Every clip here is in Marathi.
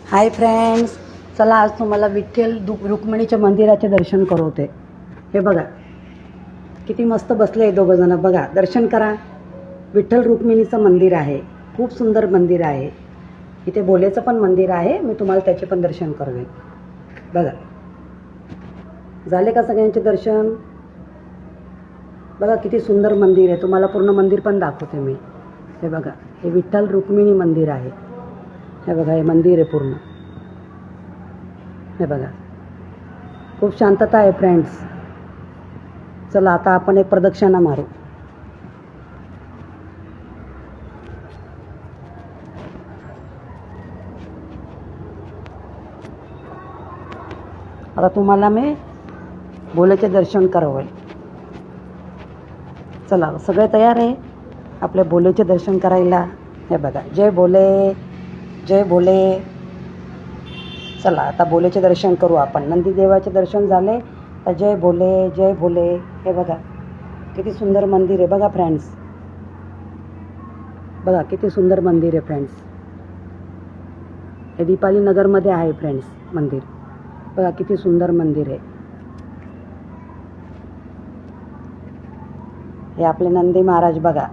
हाय फ्रेंड्स, चला आज तुम्हाला विठ्ठल रुक्मिणीच्या मंदिराचे दर्शन करवते. हे बघा किती मस्त बसले दोघं जण. बघा, दर्शन करा. विठ्ठल रुक्मिणीचं मंदिर आहे, खूप सुंदर मंदिर आहे. इथे भोलेचं पण मंदिर आहे, मी तुम्हाला त्याचे पण दर्शन करवेन. बघा, झाले का सगळ्यांचे दर्शन? बघा किती सुंदर मंदिर आहे. तुम्हाला पूर्ण मंदिर पण दाखवते मी. हे बघा, हे विठ्ठल रुक्मिणी मंदिर आहे. हे बघा, हे मंदिर आहे पूर्ण. हे बघा, खूप शांतता आहे फ्रेंड्स. चला आता आपण एक प्रदक्षिणा मारू. आता तुम्हाला मी भोलेचे दर्शन करवेल. चला, सगळे तयार आहे आपले भोलेचे दर्शन करायला. हे बघा, जय भोले, जय भोले. चला आता भोलेचे दर्शन करू आपण. नंदीदेवाचे दर्शन झाले तर जय भोले, जय भोले. हे बघा किती सुंदर मंदिर आहे. बघा फ्रेंड्स, बघा किती सुंदर मंदिर आहे फ्रेंड्स. हे दीपाली नगरमध्ये आहे फ्रेंड्स मंदिर. बघा किती सुंदर मंदिर आहे. हे आपले नंदी महाराज बघा,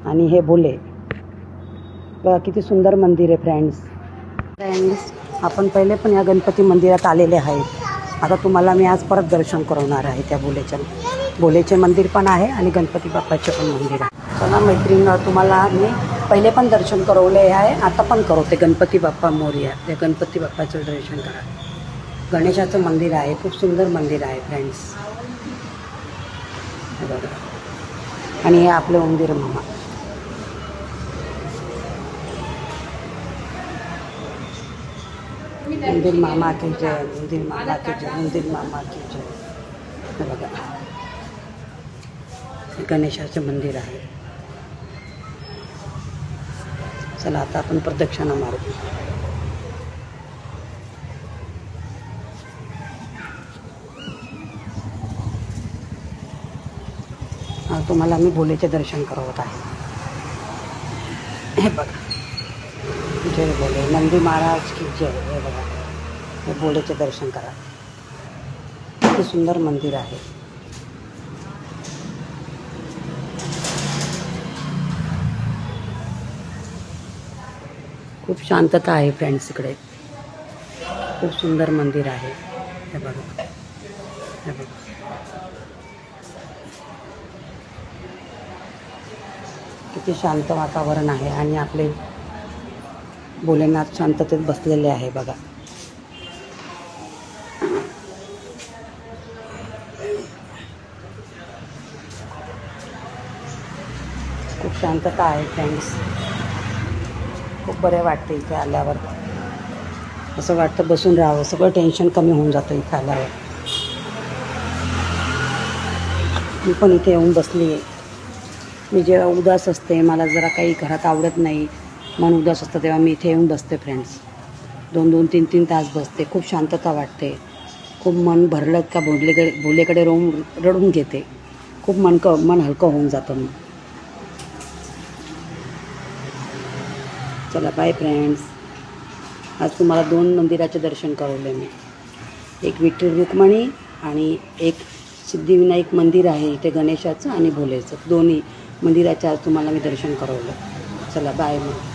आणि हे भोले. बघा किती सुंदर मंदिर आहे फ्रेंड्स. आपण पहिले पण या गणपती मंदिरात आलेले आहेत. आता तुम्हाला मी आज परत दर्शन करवणार आहे त्या भोलेचे मंदिर पण आहे आणि गणपती बाप्पाचे पण मंदिर आहे. चला मैत्रिणी, तुम्हाला मी पहिले पण दर्शन करवले आहे, आता पण करवते. गणपती बाप्पा मोरया. त्या गणपती बाप्पाचं दर्शन करा. गणेशाचं मंदिर आहे, खूप सुंदर मंदिर आहे फ्रेंड्स. हे बघा, आणि हे आपले उंदीर मामा. उंदीर मामा की जय, उंदीर मामा की जय, उंदीर मामा की जय. हे बघा, हे गणेशाचं मंदिर आहे. चला आता आपण प्रदक्षिणा मारू. तुम्हाला मी भोलेचे दर्शन करवत आहे. हे बघा, जय भोले, नंदी महाराज की जय. हे बघा, हे भोलेचे दर्शन करा. किती सुंदर मंदिर आहे. खूप शांतता आहे फ्रेंड्स इकडे. खूप सुंदर मंदिर आहे. हे बघा, हे बघा. किती शांत वातावरण आहे आणि आपले भोलेनाथ शांततेत बसलेले आहे. बघा, खूप शांतता आहे फ्रेंड्स. खूप बरे वाटते इथे आल्यावर. असं वाटतं बसून राहावं, सगळं टेन्शन कमी होऊन जातं इथे आल्यावर. मी पण इथे येऊन बसली आहे. मी जेव्हा उदास असते, मला जरा काही घरात आवडत नाही, मन उदास असतं, तेव्हा मी इथे येऊन बसते फ्रेंड्स. 2-2, 3-3 तास बसते. खूप शांतता वाटते. खूप मन भरलं का भोलेकडे रडून घेते. खूप मन हलकं होऊन जातं मी. चला बाय फ्रेंड्स. आज तुम्हाला 2 मंदिराचे दर्शन करवले मी. एक विठ्ठल रुक्मिणी आणि एक सिद्धिविनायक मंदिर आहे इथे गणेशाचं आणि भोलेचं. दोन्ही मंदिराचे आज तुम्हाला मी दर्शन करवलं. चला बाय मग.